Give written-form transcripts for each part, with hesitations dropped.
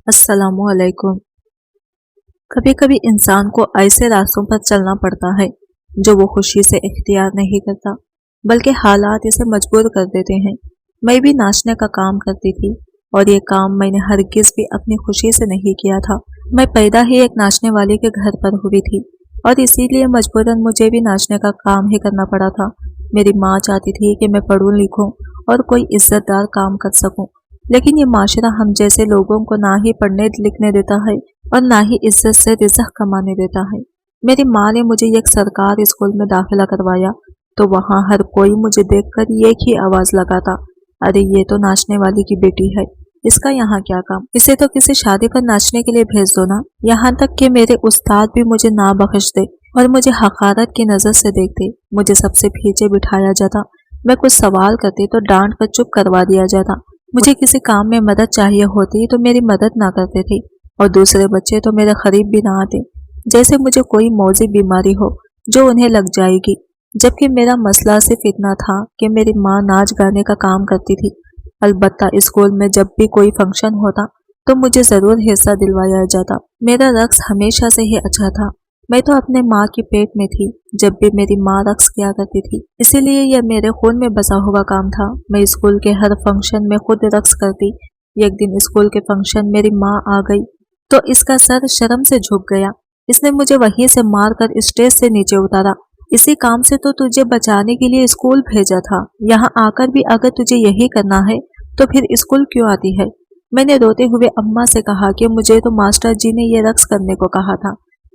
अस्सलाम वालेकुम। कभी कभी इंसान को ऐसे रास्तों पर चलना पड़ता है जो वो खुशी से इख्तियार नहीं करता, बल्कि हालात इसे मजबूर कर देते हैं। मैं भी नाचने का काम करती थी, और ये काम मैंने हरगिज़ भी अपनी खुशी से नहीं किया था। मैं पैदा ही एक नाचने वाली के घर पर हुई थी, और इसीलिए मजबूरन मुझे भी नाचने का काम ही करना पड़ा था। मेरी माँ चाहती थी कि मैं पढ़ूं लिखूं और कोई इज्जतदार काम कर सकूं, लेकिन ये माशरा हम जैसे लोगों को ना ही पढ़ने लिखने देता है और ना ही इज्जत से रिज़्क कमाने देता है। मेरी माँ ने मुझे एक सरकारी स्कूल में दाखिला करवाया, तो वहाँ हर कोई मुझे देखकर एक ही आवाज़ लगाता, अरे ये तो नाचने वाली की बेटी है, इसका यहाँ क्या काम, इसे तो किसी शादी पर नाचने के लिए भेज दो ना। यहाँ तक कि मेरे उस्ताद भी मुझे ना बख्शते और मुझे हकारत की नज़र से देखते। मुझे सबसे पीछे बिठाया जाता, मैं कुछ सवाल करती तो डांट कर चुप करवा दिया जाता। मुझे किसी काम में मदद चाहिए होती तो मेरी मदद ना करते थे, और दूसरे बच्चे तो मेरे करीब भी ना आते, जैसे मुझे कोई मौजी बीमारी हो जो उन्हें लग जाएगी। जबकि मेरा मसला सिर्फ इतना था कि मेरी माँ नाच गाने का काम करती थी। अलबत्ता स्कूल में जब भी कोई फंक्शन होता तो मुझे ज़रूर हिस्सा दिलवाया जाता। मेरा रक्स हमेशा से ही अच्छा था। मैं तो अपने माँ के पेट में थी जब भी मेरी माँ रक्स किया करती थी, इसीलिए यह मेरे खून में बसा हुआ काम था। मैं स्कूल के हर फंक्शन में खुद रक्स करती। एक दिन स्कूल के फंक्शन मेरी माँ आ गई तो इसका सर शर्म से झुक गया। इसने मुझे वहीं से मार कर स्टेज से नीचे उतारा। इसी काम से तो तुझे बचाने के लिए स्कूल भेजा था, यहाँ आकर भी अगर तुझे यही करना है तो फिर स्कूल क्यों आती है। मैंने रोते हुए अम्मा से कहा कि मुझे तो मास्टर जी ने ये रक्स करने को कहा था।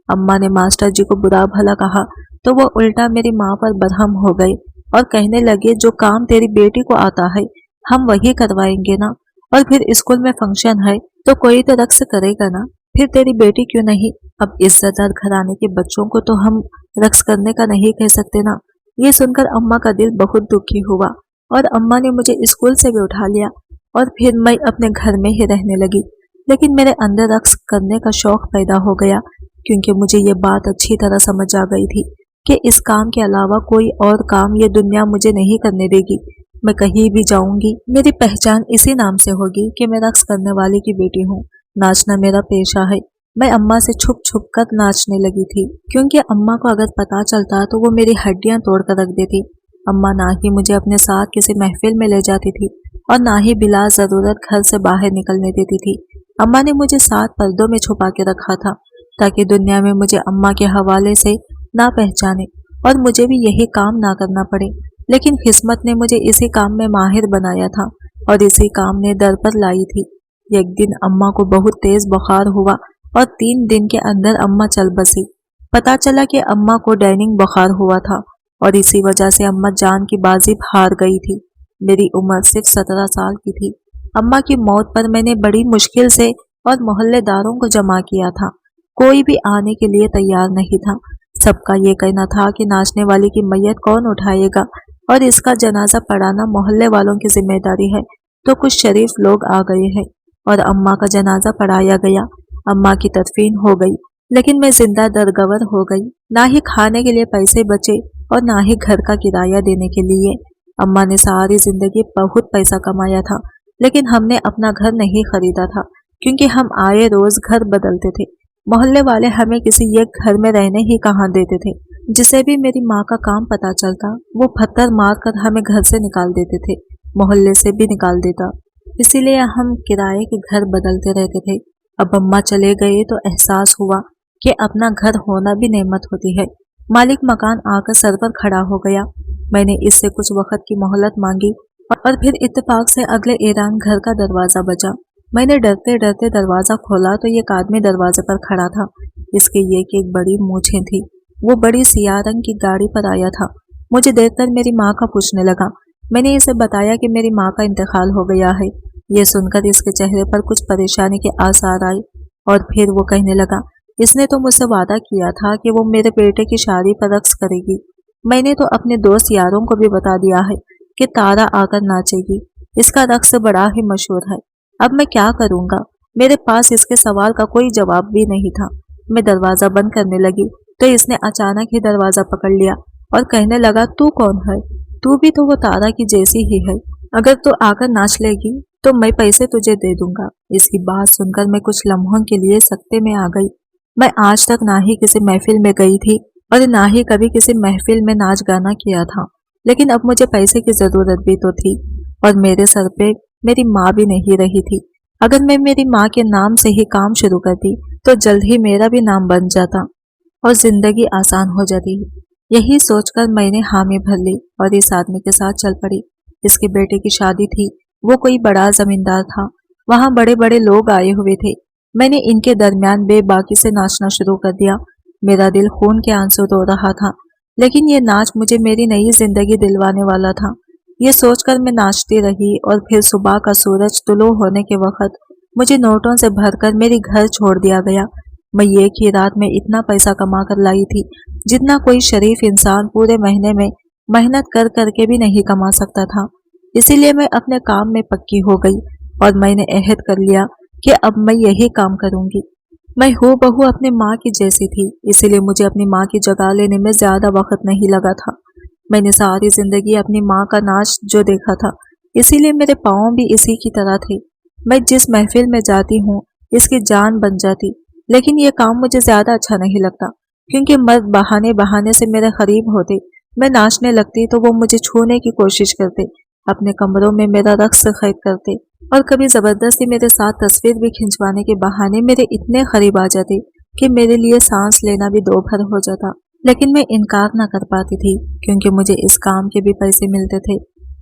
अम्मा ने मास्टर जी को बुरा भला कहा तो वो उल्टा मेरी माँ पर बरहम हो गए और कहने लगे, जो काम तेरी बेटी को आता है हम वही करवाएंगे ना, और फिर स्कूल में फंक्शन है तो कोई तो रक्स करेगा ना, फिर तेरी बेटी क्यों नहीं। अब इज्जतदार घराने के बच्चों को तो हम रक्स करने का नहीं कह सकते ना। ये सुनकर अम्मा का दिल बहुत दुखी हुआ और अम्मा ने मुझे स्कूल से भी उठा लिया, और फिर मैं अपने घर में ही रहने लगी। लेकिन मेरे अंदर रक्स करने का शौक पैदा हो गया, क्योंकि मुझे ये बात अच्छी तरह समझ आ गई थी कि इस काम के अलावा कोई और काम ये दुनिया मुझे नहीं करने देगी। मैं कहीं भी जाऊंगी मेरी पहचान इसी नाम से होगी कि मैं रक्स करने वाली की बेटी हूँ। नाचना मेरा पेशा है। मैं अम्मा से छुप छुप कर नाचने लगी थी, क्योंकि अम्मा को अगर पता चलता तो वो मेरी हड्डियां तोड़ कर रख देती। अम्मा ना ही मुझे अपने साथ किसी महफिल में ले जाती थी और ना ही बिला जरूरत घर से बाहर निकलने देती थी। अम्मा ने मुझे 7 पर्दों में छुपा के रखा था, ताकि दुनिया में मुझे अम्मा के हवाले से ना पहचाने और मुझे भी यही काम ना करना पड़े। लेकिन किस्मत ने मुझे इसी काम में माहिर बनाया था और इसी काम ने दर पर लाई थी। एक दिन अम्मा को बहुत तेज बुखार हुआ और 3 दिन के अंदर अम्मा चल बसी। पता चला कि अम्मा को डाइनिंग बुखार हुआ था और इसी वजह से अम्मा जान की बाजी हार गई थी। मेरी उम्र सिर्फ 17 साल की थी। अम्मा की मौत पर मैंने बड़ी मुश्किल से और मोहल्लेदारों को जमा किया था। कोई भी आने के लिए तैयार नहीं था। सबका ये कहना था कि नाचने वाली की मैयत कौन उठाएगा और इसका जनाजा पढ़ाना मोहल्ले वालों की जिम्मेदारी है। तो कुछ शरीफ लोग आ गए हैं और अम्मा का जनाजा पढ़ाया गया। अम्मा की तदफीन हो गई, लेकिन मैं जिंदा दरगवर हो गई। ना ही खाने के लिए पैसे बचे और ना ही घर का किराया देने के लिए। अम्मा ने सारी जिंदगी बहुत पैसा कमाया था, लेकिन हमने अपना घर नहीं खरीदा था, क्योंकि हम आए रोज घर बदलते थे। मोहल्ले वाले हमें किसी एक घर में रहने ही कहाँ देते थे। जिसे भी मेरी माँ का काम पता चलता वो पत्थर मार कर हमें घर से निकाल देते थे, मोहल्ले से भी निकाल देता। इसीलिए हम किराए के घर बदलते रहते थे। अब अम्मा चले गए तो एहसास हुआ कि अपना घर होना भी नेमत होती है। मालिक मकान आकर सर पर खड़ा हो गया। मैंने इससे कुछ वक्त की मोहलत मांगी और फिर इत्तेफाक से अगले ईरान घर का दरवाजा बजा। मैंने डरते डरते दरवाजा खोला तो एक आदमी दरवाजे पर खड़ा था। इसके एक बड़ी मूछें थी। वो बड़ी सियाह रंग की गाड़ी पर आया था। मुझे देखकर मेरी माँ का पूछने लगा। मैंने इसे बताया कि मेरी माँ का इंतकाल हो गया है। ये सुनकर इसके चेहरे पर कुछ परेशानी के आसार आए और फिर वो कहने लगा, इसने तो मुझसे वादा किया था कि वो मेरे बेटे की शादी पर रक्स करेगी। मैंने तो अपने दोस्त यारों को भी बता दिया है कि तारा आकर नाचेगी। इसका रक्स बड़ा ही मशहूर है। अब मैं क्या करूँगा? मेरे पास इसके सवाल का कोई जवाब भी नहीं था। मैं दरवाज़ा बंद करने लगी तो इसने अचानक ही दरवाज़ा पकड़ लिया और कहने लगा, तू कौन है? तू भी तो वो तारा की जैसी ही है। अगर तू आकर नाच लेगी तो मैं पैसे तुझे दे दूंगा। इसकी बात सुनकर मैं कुछ लम्हों के लिए सकते में आ गई। मैं आज तक ना ही किसी महफिल में गई थी और ना ही कभी किसी महफिल में नाच गाना किया था, लेकिन अब मुझे पैसे की जरूरत भी तो थी और मेरे सर पे मेरी माँ भी नहीं रही थी। अगर मैं मेरी माँ के नाम से ही काम शुरू करती तो जल्द ही मेरा भी नाम बन जाता और जिंदगी आसान हो जाती। यही सोचकर मैंने हामी भर ली और इस आदमी के साथ चल पड़ी। इसके बेटे की शादी थी, वो कोई बड़ा जमींदार था, वहाँ बड़े बड़े लोग आए हुए थे। मैंने इनके दरमियान बेबाकी से नाचना शुरू कर दिया। मेरा दिल खून के आंसू रो रहा था, लेकिन ये नाच मुझे मेरी नई जिंदगी दिलवाने वाला था। ये सोचकर मैं नाचती रही और फिर सुबह का सूरज तुलू होने के वक्त मुझे नोटों से भरकर मेरी घर छोड़ दिया गया। मैं एक ही रात में इतना पैसा कमा कर लाई थी जितना कोई शरीफ इंसान पूरे महीने में मेहनत कर करके भी नहीं कमा सकता था। इसीलिए मैं अपने काम में पक्की हो गई और मैंने अहद कर लिया कि अब मैं यही काम करूंगी। मैं हूबहू अपनी माँ की जैसी थी, इसीलिए मुझे अपनी माँ की जगह लेने में ज्यादा वक्त नहीं लगा था। मैंने सारी जिंदगी अपनी माँ का नाच जो देखा था, इसीलिए मेरे पाँव भी इसी की तरह थे। मैं जिस महफिल में जाती हूँ इसकी जान बन जाती, लेकिन ये काम मुझे ज्यादा अच्छा नहीं लगता क्योंकि मर्द बहाने बहाने से मेरे करीब होते। मैं नाचने लगती तो वो मुझे छूने की कोशिश करते, अपने कमरों में मेरा रक्स कैद करते और कभी जबरदस्ती मेरे साथ तस्वीर भी खिंचवाने के बहाने मेरे इतने करीब आ जाते कि मेरे लिए सांस लेना भी दो भर हो जाता। लेकिन मैं इनकार ना कर पाती थी क्योंकि मुझे इस काम के भी पैसे मिलते थे।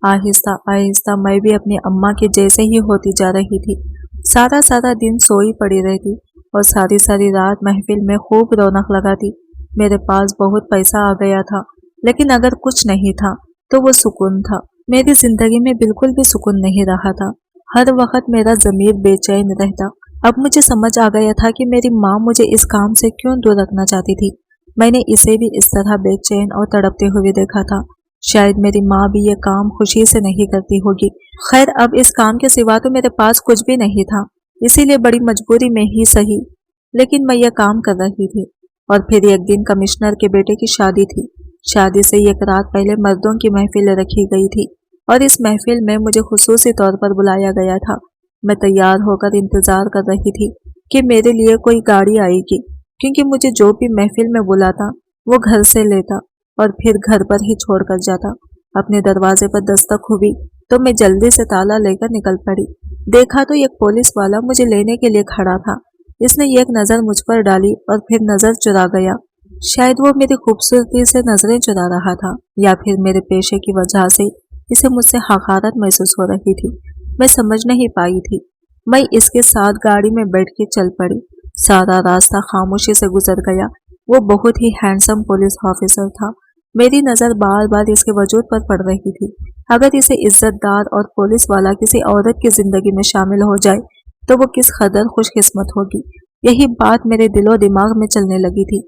आहिस्ता आहिस्ता मैं भी अपनी अम्मा के जैसे ही होती जा रही थी। सारा सारा दिन सोई पड़ी रहती और सारी सारी रात महफिल में खूब रौनक लगाती। मेरे पास बहुत पैसा आ गया था, लेकिन अगर कुछ नहीं था तो वो सुकून था। मेरी जिंदगी में बिल्कुल भी सुकून नहीं रहा था। हर वक्त मेरा ज़मीर बेचैन रहता। अब मुझे समझ आ गया था कि मेरी माँ मुझे इस काम से क्यों दूर रखना चाहती थी। मैंने इसे भी इस तरह बेचैन और तड़पते हुए देखा था। शायद मेरी माँ भी ये काम खुशी से नहीं करती होगी। खैर, अब इस काम के सिवा तो मेरे पास कुछ भी नहीं था, इसीलिए बड़ी मजबूरी में ही सही, लेकिन मैं यह काम कर रही थी। और फिर एक दिन कमिश्नर के बेटे की शादी थी। शादी से एक रात पहले मर्दों की महफिल रखी गई थी और इस महफिल में मुझे खुसूसी तौर पर बुलाया गया था। मैं तैयार होकर इंतजार कर रही थी कि मेरे लिए कोई गाड़ी आएगी, क्योंकि मुझे जो भी महफिल में बुलाता वो घर से लेता और फिर घर पर ही छोड़कर जाता। अपने दरवाजे पर दस्तक हुई तो मैं जल्दी से ताला लेकर निकल पड़ी। देखा तो एक पुलिस वाला मुझे लेने के लिए खड़ा था। इसने एक नज़र मुझ पर डाली और फिर नज़र चुरा गया। शायद वो मेरी खूबसूरती से नजरें चुरा रहा था या फिर मेरे पेशे की वजह से इसे मुझसे हकारत महसूस हो रही थी। मैं समझ नहीं पाई थी। मैं इसके साथ गाड़ी में बैठ के चल पड़ी। सारा रास्ता खामोशी से गुजर गया। वो बहुत ही हैंडसम पुलिस ऑफिसर था। मेरी नज़र बार बार इसके वजूद पर पड़ रही थी। अगर इसे इज्जतदार और पुलिस वाला किसी औरत की जिंदगी में शामिल हो जाए तो वो किस कदर खुशकिस्मत होगी। यही बात मेरे दिलो दिमाग में चलने लगी थी।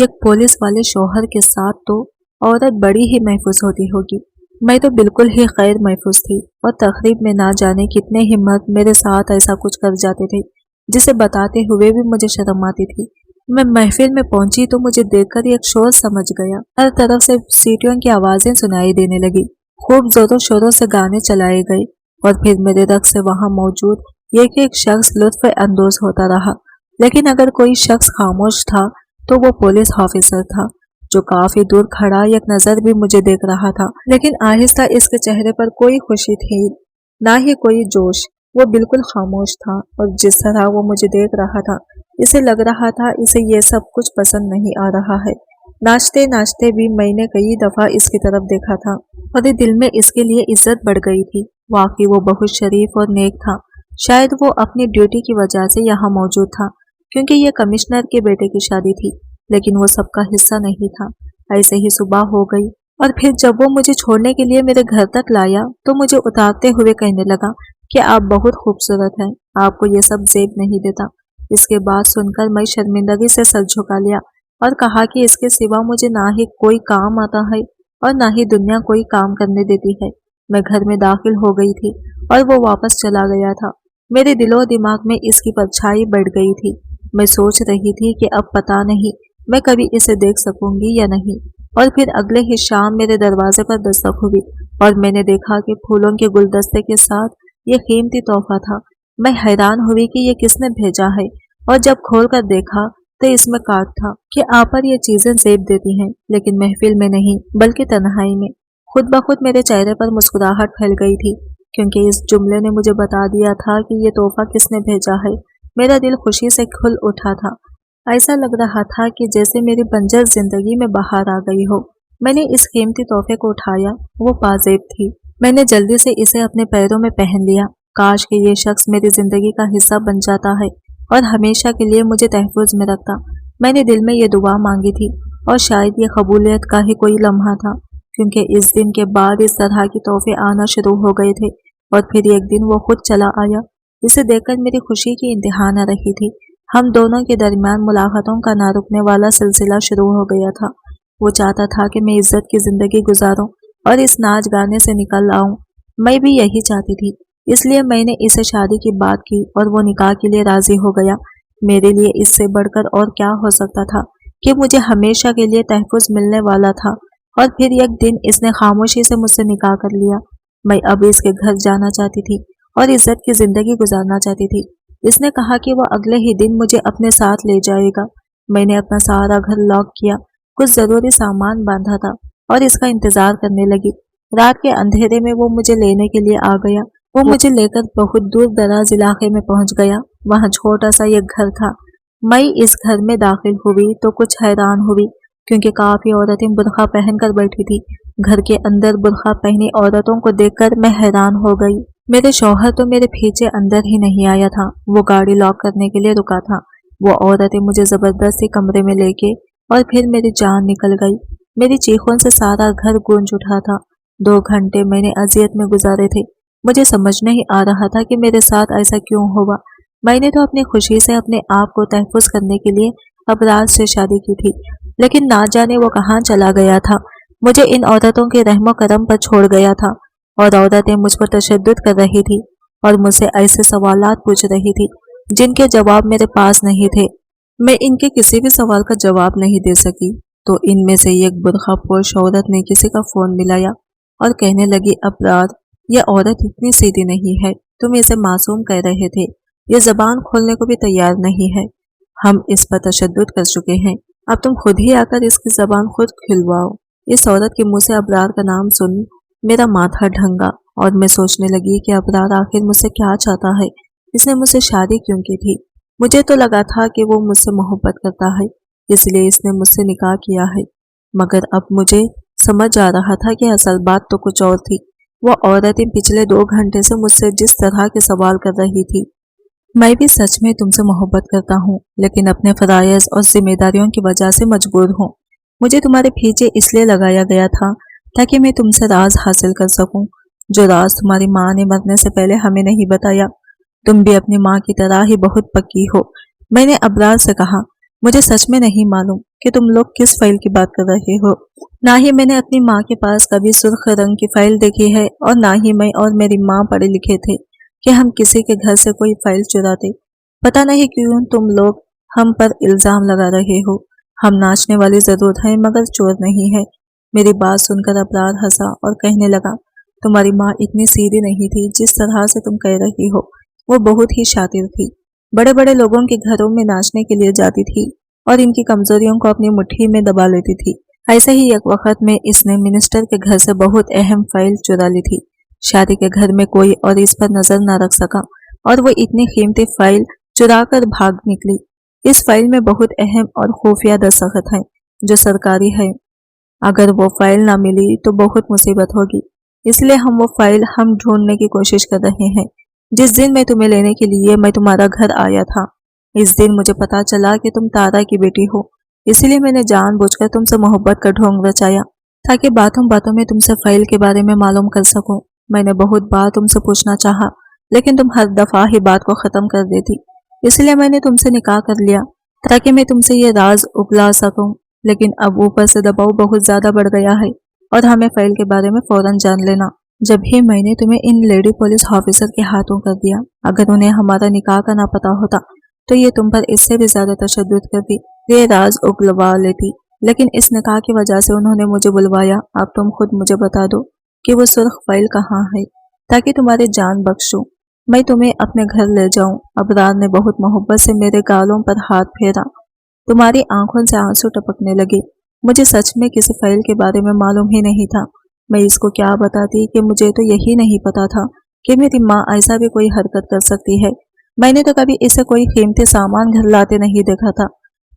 एक पुलिस वाले शौहर के साथ तो औरत बड़ी ही महफूज होती होगी। मैं तो बिल्कुल ही गैर महफूज थी और तकरीब में ना जाने कितने ही मर्द मेरे साथ ऐसा कुछ कर जाते थे जिसे बताते हुए भी मुझे शर्म आती थी। मैं महफिल में पहुंची तो मुझे देखकर एक शोर समझ गया। हर तरफ से सीटियों की आवाजें सुनाई देने लगी। खूब जोरों शोरों से गाने चलाए गए और फिर मेरे रक्स से वहां मौजूद एक शख्स लुत्फ अंदोज होता रहा। लेकिन अगर कोई शख्स खामोश था तो वो पुलिस ऑफिसर था, जो काफी दूर खड़ा एक नजर भी मुझे देख रहा था। लेकिन आहिस्ता इसके चेहरे पर कोई खुशी थी, ना ही कोई जोश। वो बिल्कुल खामोश था और जिस तरह वो मुझे देख रहा था इसे लग रहा था इसे ये सब कुछ पसंद नहीं आ रहा है। नाचते नाचते भी मैंने कई दफा इसकी तरफ देखा था और दिल में इसके लिए इज्जत बढ़ गई थी। वाकई वो बहुत शरीफ और नेक था। शायद वो अपनी ड्यूटी की वजह से यहाँ मौजूद था, क्योंकि ये कमिश्नर के बेटे की शादी थी, लेकिन वो सबका हिस्सा नहीं था। ऐसे ही सुबह हो गई और फिर जब वो मुझे छोड़ने के लिए मेरे घर तक लाया तो मुझे उतारते हुए कहने लगा कि आप बहुत खूबसूरत हैं, आपको ये सब जेब नहीं देता। इसके बाद सुनकर मैं शर्मिंदगी से सर झुका लिया और कहा कि इसके सिवा मुझे ना ही कोई काम आता है और ना ही दुनिया कोई काम करने देती है। मैं घर में दाखिल हो गई थी और वो वापस चला गया था। मेरे दिलो दिमाग में इसकी परछाई बढ़ गई थी। मैं सोच रही थी कि अब पता नहीं मैं कभी इसे देख सकूंगी या नहीं। और फिर अगले ही शाम मेरे दरवाजे पर दस्तक हुई और मैंने देखा कि फूलों के गुलदस्ते के साथ ये कीमती तोहफा था। मैं हैरान हुई कि ये किसने भेजा है, और जब खोल कर देखा तो इसमें कार्ड था कि आप पर ये चीजें जेब देती हैं, लेकिन महफिल में नहीं बल्कि तन्हाई में। खुद ब खुद मेरे चेहरे पर मुस्कुराहट फैल गई थी, क्योंकि इस जुमले ने मुझे बता दिया था कि ये तोहफा किसने भेजा है। मेरा दिल खुशी से खुल उठा था। ऐसा लग रहा था कि जैसे मेरी बंजर जिंदगी में बाहर आ गई हो। मैंने इस कीमती तोहफे को उठाया। वो पाजेब थी। मैंने जल्दी से इसे अपने पैरों में पहन लिया। काश कि ये शख्स मेरी जिंदगी का हिस्सा बन जाता है और हमेशा के लिए मुझे तहफ्फुज में रखता। मैंने दिल में ये दुआ मांगी थी, और शायद ये कबूलियत का ही कोई लम्हा था, क्योंकि इस दिन के बाद इस तरह के तोहफे आना शुरू हो गए थे। और फिर एक दिन वो खुद चला आया। इसे देखकर मेरी खुशी की इंतहा न रही थी। हम दोनों के दरमियान मुलाकातों का ना रुकने वाला सिलसिला शुरू हो गया था। वो चाहता था कि मैं इज्जत की जिंदगी गुजारूं और इस नाच गाने से निकल आऊं। मैं भी यही चाहती थी, इसलिए मैंने इसे शादी की बात की और वो निकाह के लिए राजी हो गया। मेरे लिए इससे बढ़कर और क्या हो सकता था कि मुझे हमेशा के लिए तहफ्फुज मिलने वाला था। और फिर एक दिन इसने खामोशी से मुझसे निकाह कर लिया। मैं अब इसके घर जाना चाहती थी और इज्जत की जिंदगी गुजारना चाहती थी। इसने कहा कि वह अगले ही दिन मुझे अपने साथ ले जाएगा। मैंने अपना सारा घर लॉक किया, कुछ जरूरी सामान बांधा था और इसका इंतजार करने लगी। रात के अंधेरे में वो मुझे लेने के लिए आ गया। वो मुझे लेकर बहुत दूर दराज इलाके में पहुंच गया। वहां छोटा सा एक घर था। मैं इस घर में दाखिल हुई तो कुछ हैरान हुई, क्योंकि काफी औरतें बुर्का पहनकर बैठी थी। घर के अंदर बुर्का पहनी औरतों को देखकर मैं हैरान हो गई। मेरे शौहर तो मेरे पीछे अंदर ही नहीं आया था। वो गाड़ी लॉक करने के लिए रुका था। वो औरतें मुझे जबरदस्ती कमरे में लेके और फिर मेरी जान निकल गई। मेरी चीखों से सारा घर गूंज उठा था। 2 घंटे मैंने अजियत में गुजारे थे। मुझे समझ नहीं आ रहा था कि मेरे साथ ऐसा क्यों हुआ। मैंने तो अपनी खुशी से अपने आप को तहफ्फुज करने के लिए अबरार से शादी की थी, लेकिन ना जाने वो कहाँ चला गया था। मुझे इन औरतों के रहमो करम पर छोड़ गया था, और औरतें मुझ पर तशद्दुद कर रही थी और मुझसे ऐसे सवालात पूछ रही थी जिनके जवाब मेरे पास नहीं थे। मैं इनके किसी भी सवाल का जवाब नहीं दे सकी, तो इनमें से एक बुर्का पोश औरत ने किसी का फोन मिलाया और कहने लगी, अबरार, यह औरत इतनी सीधी नहीं है। तुम इसे मासूम कह रहे थे। ये जबान खोलने को भी तैयार नहीं है। हम इस पर तशद्दुद कर चुके हैं। अब तुम खुद ही आकर इसकी जबान खुद खिलवाओ। इस औरत के मुंह से अबरार का नाम सुन मेरा माथा ढंगा और मैं सोचने लगी कि अबरार आखिर मुझसे क्या चाहता है। इसने मुझसे शादी क्यों की थी? मुझे तो लगा था कि वो मुझसे मोहब्बत करता है, इसलिए इसने मुझसे निकाह किया है। मगर अब मुझे समझ आ रहा था कि असल बात तो कुछ और थी। वो औरतें पिछले 2 घंटे से मुझसे जिस तरह के सवाल कर रही थी। मैं भी सच में तुमसे मोहब्बत करता हूँ, लेकिन अपने फराइज़ और जिम्मेदारियों की वजह से मजबूर हूँ। मुझे तुम्हारे पीछे इसलिए लगाया गया था ताकि मैं तुमसे राज हासिल कर सकूं, जो राज तुम्हारी माँ ने मरने से पहले हमें नहीं बताया। तुम भी अपनी माँ की तरह ही बहुत पक्की हो। मैंने अबरार से कहा, मुझे सच में नहीं मालूम कि तुम लोग किस फाइल की बात कर रहे हो। ना ही मैंने अपनी माँ के पास कभी सुर्ख रंग की फाइल देखी है, और ना ही मैं और मेरी माँ पढ़े लिखे थे कि हम किसी के घर से कोई फाइल चुराते। पता नहीं क्यों तुम लोग हम पर इल्जाम लगा रहे हो। हम नाचने वाली जरूर हैं, मगर चोर नहीं है। मेरी बात सुनकर अबरार हंसा और कहने लगा, तुम्हारी माँ इतनी सीधी नहीं थी जिस तरह से तुम कह रही हो। वो बहुत ही शातिर थी। बड़े बड़े लोगों के घरों में नाचने के लिए जाती थी और इनकी कमजोरियों को अपनी मुट्ठी में दबा लेती थी। ऐसे ही एक वक्त में इसने मिनिस्टर के घर से बहुत अहम फाइल चुरा ली थी। शादी के घर में कोई और इस पर नजर न रख सका, और वो इतनी कीमती फाइल चुरा कर भाग निकली। इस फाइल में बहुत अहम और खुफिया दस्तखत हैं, जो सरकारी है। अगर वो फाइल ना मिली तो बहुत मुसीबत होगी, इसलिए हम वो फाइल ढूंढने की कोशिश कर रहे हैं। जिस दिन मैं तुम्हें लेने के लिए मैं तुम्हारा घर आया था, इस दिन मुझे पता चला कि तुम तारा की बेटी हो। इसलिए मैंने जानबूझकर तुमसे मोहब्बत का ढोंग रचाया, ताकि बातों बातों में तुमसे फाइल के बारे में मालूम कर सकूं। मैंने बहुत बार तुमसे पूछना चाहा, लेकिन तुम हर दफा ही बात को खत्म कर देती। इसलिए मैंने तुमसे निकाह कर लिया, ताकि मैं तुमसे ये राज उगला सकूं। लेकिन अब ऊपर से दबाव बहुत ज्यादा बढ़ गया है, और हमें फाइल के बारे में फौरन जान लेना। जब ही मैंने तुम्हें इन लेडी पुलिस ऑफिसर के हाथों कर दिया, अगर उन्हें हमारा निकाह का ना पता होता तो ये तुम पर इससे भी ज्यादा तशद्दुद करती, ये राज उगलवा लेती। लेकिन इस निकाह की वजह से उन्होंने मुझे बुलवाया। अब तुम खुद मुझे बता दो कि वो सुर्ख फाइल कहाँ है, ताकि तुम्हारी जान बख्शूं। मैं तुम्हें अपने घर ले जाऊं। अबरार ने बहुत मोहब्बत से मेरे गालों पर हाथ फेरा। तुम्हारी आंखों से आंसू टपकने लगे। मुझे सच में किसी फाइल के बारे में मालूम ही नहीं था। मैं इसको क्या बताती कि मुझे तो यही नहीं पता था कि मेरी माँ ऐसा भी कोई हरकत कर सकती है। मैंने तो कभी इसे कोई कीमती सामान घर लाते नहीं देखा था।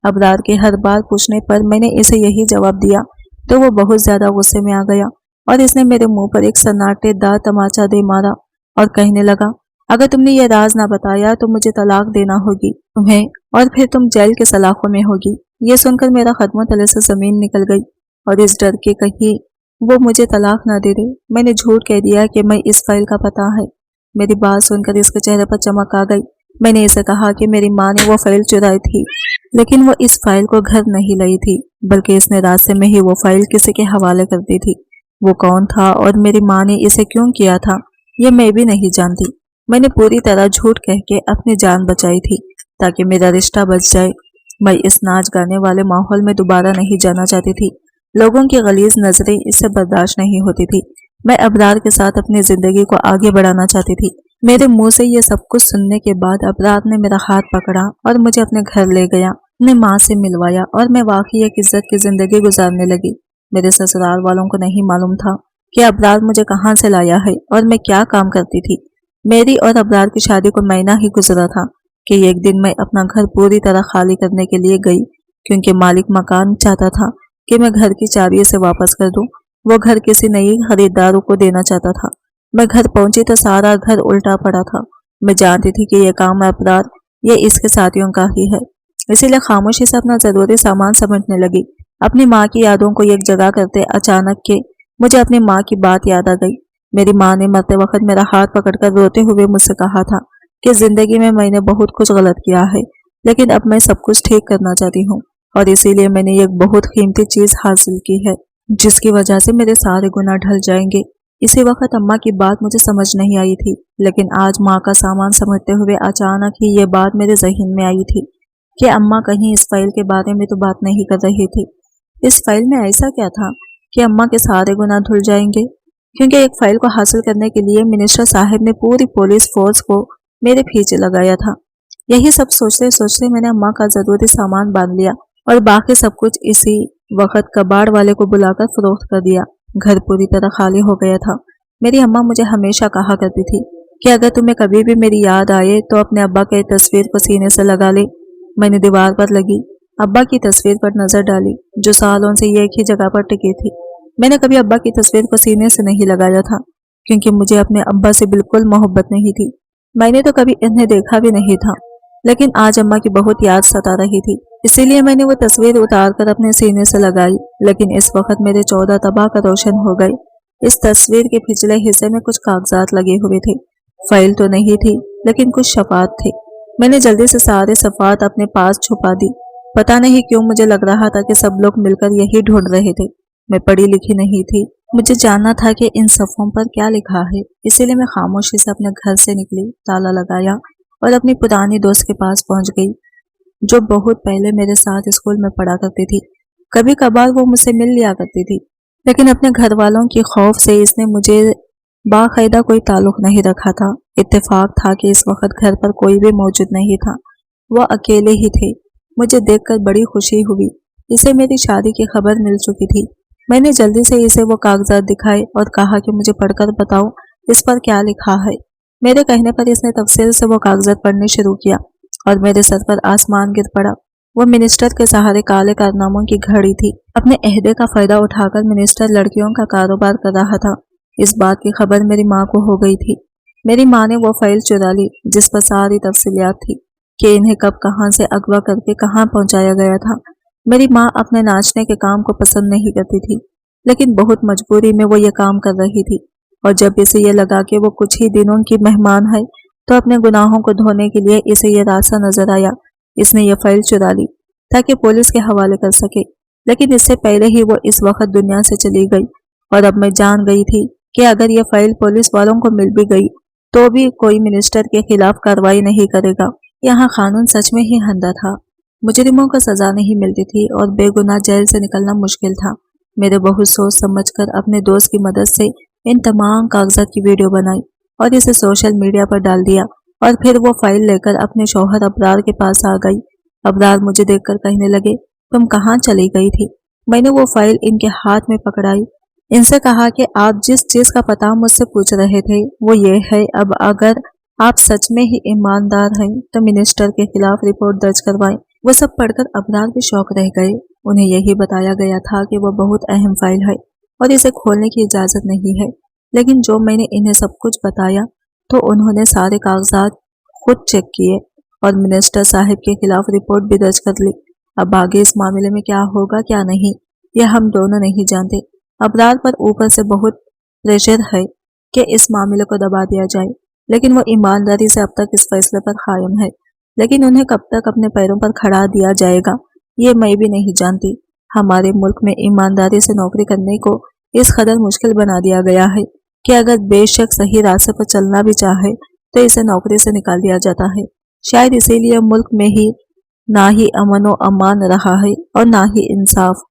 अबरार के हर बार पूछने पर मैंने इसे यही जवाब दिया तो वो बहुत ज्यादा गुस्से में आ गया और इसने मेरे मुंह पर एक सन्नाटेदार तमाचा दे मारा और कहने लगा, अगर तुमने ये राज ना बताया तो मुझे तलाक देना होगी तुम्हें, और फिर तुम जेल के सलाखों में होगी। ये सुनकर मेरा कदमों तले से जमीन निकल गई और इस डर के कहीं वो मुझे तलाक ना दे दे मैंने झूठ कह दिया कि मैं इस फाइल का पता है। मेरी बात सुनकर इसके चेहरे पर चमक आ गई। मैंने इसे कहा कि मेरी माँ ने वो फाइल चुराई थी, लेकिन वो इस फाइल को घर नहीं लाई थी, बल्कि इसने रास्ते में ही वो फाइल किसी के हवाले कर दी थी। वो कौन था और मेरी माँ ने इसे क्यों किया था, ये मैं भी नहीं जानती। मैंने पूरी तरह झूठ कह के अपनी जान बचाई थी ताकि मेरा रिश्ता बच जाए। मैं इस नाच गाने वाले माहौल में दोबारा नहीं जाना चाहती थी। लोगों की गलीज नजरें इससे बर्दाश्त नहीं होती थी। मैं अबरार के साथ अपनी जिंदगी को आगे बढ़ाना चाहती थी। मेरे मुंह से ये सब कुछ सुनने के बाद अबरार ने मेरा हाथ पकड़ा और मुझे अपने घर ले गया, अपने माँ से मिलवाया और मैं वाकई एक इज्जत की जिंदगी गुजारने लगी। मेरे ससुराल वालों को नहीं मालूम था कि अबरार मुझे कहाँ से लाया है और मैं क्या काम करती थी। मेरी और अबरार की शादी को महीना ही गुजरा था कि एक दिन मैं अपना घर पूरी तरह खाली करने के लिए गई, क्योंकि मालिक मकान चाहता था कि मैं घर की चाबी से वापस कर दूं। वो घर किसी नई खरीदारों को देना चाहता था। मैं घर पहुंची तो सारा घर उल्टा पड़ा था। मैं जानती थी कि यह काम अबरार ये इसके साथियों का ही है, इसीलिए खामोशी से अपना जरूरी सामान समेटने लगी। अपनी माँ की यादों को एक जगह करते अचानक के मुझे अपनी माँ की बात याद आ गई। मेरी माँ ने मरते वक्त मेरा हाथ पकड़कर रोते हुए मुझसे कहा था कि जिंदगी में मैंने बहुत कुछ गलत किया है, लेकिन अब मैं सब कुछ ठीक करना चाहती हूँ और इसीलिए मैंने एक बहुत कीमती चीज हासिल की है जिसकी वजह से मेरे सारे गुनाह ढल जाएंगे। इसी वक्त अम्मा की बात मुझे समझ नहीं आई थी, लेकिन आज माँ का सामान समझते हुए अचानक ही ये बात मेरे जहन में आई थी कि अम्मा कहीं इस फाइल के बारे में तो बात नहीं कर रही थी। इस फाइल में ऐसा क्या था कि अम्मा के सारे गुनाह धुल जाएंगे, क्योंकि एक फाइल को हासिल करने के लिए मिनिस्टर साहब ने पूरी पुलिस फोर्स को मेरे पीछे लगाया था। यही सब सोचते सोचते मैंने अम्मा का जरूरी सामान बांध लिया और बाकी सब कुछ इसी वक्त कबाड़ वाले को बुलाकर फरोख्त कर दिया। घर पूरी तरह खाली हो गया था। मेरी अम्मा मुझे हमेशा कहा करती थी कि अगर तुम्हें कभी भी मेरी याद आए तो अपने अब्बा की तस्वीर को सीने से लगा ले। मैंने दीवार पर लगी अब्बा की तस्वीर पर नजर डाली, जो सालों से एक ही जगह पर टिकी थी। मैंने कभी अब्बा की तस्वीर को सीने से नहीं लगाया था, क्योंकि मुझे अपने अब्बा से बिल्कुल मोहब्बत नहीं थी। मैंने तो कभी इन्हें देखा भी नहीं था, लेकिन आज अम्मा की बहुत याद सता रही थी, इसीलिए मैंने वो तस्वीर उतार कर अपने सीने से लगाई। लेकिन इस वक्त मेरे 14 तबाह का रोशन हो गए। इस तस्वीर के पिछले हिस्से में कुछ कागजात लगे हुए थे। फाइल तो नहीं थी, लेकिन कुछ शफात थे। मैंने जल्दी से सारे सफात अपने पास छुपा दी। पता नहीं क्यों मुझे लग रहा था कि सब लोग मिलकर यही ढूंढ रहे थे। मैं पढ़ी लिखी नहीं थी, मुझे जानना था कि इन सफ़ों पर क्या लिखा है, इसीलिए मैं खामोशी से अपने घर से निकली, ताला लगाया और अपनी पुरानी दोस्त के पास पहुंच गई, जो बहुत पहले मेरे साथ स्कूल में पढ़ा करती थी। कभी कभार वो मुझसे मिल लिया करती थी, लेकिन अपने घर वालों की खौफ से इसने मुझे बाकायदा कोई ताल्लुक नहीं रखा था। इत्तेफाक था कि इस वक्त घर पर कोई भी मौजूद नहीं था, वह अकेले ही थे। मुझे देखकर बड़ी खुशी हुई। इसे मेरी शादी की खबर मिल चुकी थी। मैंने जल्दी से इसे वो कागजात दिखाए और कहा कि मुझे पढ़कर बताओ इस पर क्या लिखा है। मेरे कहने पर इसने तफसील से वो कागजात पढ़ने शुरू किया और मेरे सर पर आसमान गिर पड़ा। वो मिनिस्टर के सहारे काले कारनामों की घड़ी थी। अपने अहदे का फायदा उठाकर मिनिस्टर लड़कियों का कारोबार कर रहा था। इस बात की खबर मेरी माँ को हो गई थी। मेरी माँ ने वो फाइल चुरा ली जिस पर सारी तफसीलियात थी कि इन्हें कब कहाँ से अगवा करके कहाँ पहुंचाया गया था। मेरी माँ अपने नाचने के काम को पसंद नहीं करती थी, लेकिन बहुत मजबूरी में वो ये काम कर रही थी। और जब इसे ये लगा कि वो कुछ ही दिनों की मेहमान है, तो अपने गुनाहों को धोने के लिए इसे ये रास्ता नजर आया। इसने ये फाइल चुरा ली ताकि पुलिस के हवाले कर सके, लेकिन इससे पहले ही वो इस वक्त दुनिया से चली गई। और अब मैं जान गई थी कि अगर ये फाइल पुलिस वालों को मिल भी गई तो भी कोई मिनिस्टर के खिलाफ कार्रवाई नहीं करेगा। यहाँ कानून सच में ही अंधा था। मुजरिमों को सजा नहीं मिलती थी और बेगुनाह जेल से निकलना मुश्किल था। मेरे बहुत सोच समझकर अपने दोस्त की मदद से इन तमाम कागजात की वीडियो बनाई और इसे सोशल मीडिया पर डाल दिया और फिर वो फाइल लेकर अपने शौहर अबरार के पास आ गई। अबरार मुझे देखकर कहने लगे, तुम कहाँ चली गई थी? मैंने वो फाइल इनके हाथ में पकड़ाई, इनसे कहा कि आप जिस चीज का पता मुझसे पूछ रहे थे वो ये है, अब अगर आप सच में ही ईमानदार हैं तो मिनिस्टर के खिलाफ रिपोर्ट दर्ज करवाएं। वो सब पढ़कर अबरार भी शौक रह गए। उन्हें यही बताया गया था कि वो बहुत अहम फाइल है और इसे खोलने की इजाजत नहीं है, लेकिन जो मैंने इन्हें सब कुछ बताया तो उन्होंने सारे कागजात खुद चेक किए और मिनिस्टर साहब के खिलाफ रिपोर्ट भी दर्ज कर ली। अब आगे इस मामले में क्या होगा क्या नहीं, यह हम दोनों नहीं जानते। अबरार पर ऊपर से बहुत प्रेशर है कि इस मामले को दबा दिया जाए, लेकिन वो ईमानदारी से अब तक इस फैसले पर कायम है। लेकिन उन्हें कब तक अपने पैरों पर खड़ा दिया जाएगा ये मैं भी नहीं जानती। हमारे मुल्क में ईमानदारी से नौकरी करने को इस कदर मुश्किल बना दिया गया है कि अगर बेशक सही रास्ते पर चलना भी चाहे तो इसे नौकरी से निकाल दिया जाता है। शायद इसीलिए मुल्क में ही ना ही अमन व अमान रहा है और ना ही इंसाफ।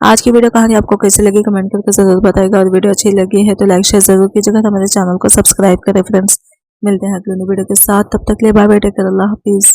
आज की वीडियो कहानी आपको कैसी लगी कमेंट करके जरूर बताएगा, और वीडियो अच्छी लगी है तो लाइक शेयर जरूर कीजिएगा। हमारे चैनल को सब्सक्राइब करें फ्रेंड्स। मिलते हैं अगली वीडियो के साथ, तब तक के लिए बाय बाय, टेक केयर, अल्लाह हाफिज।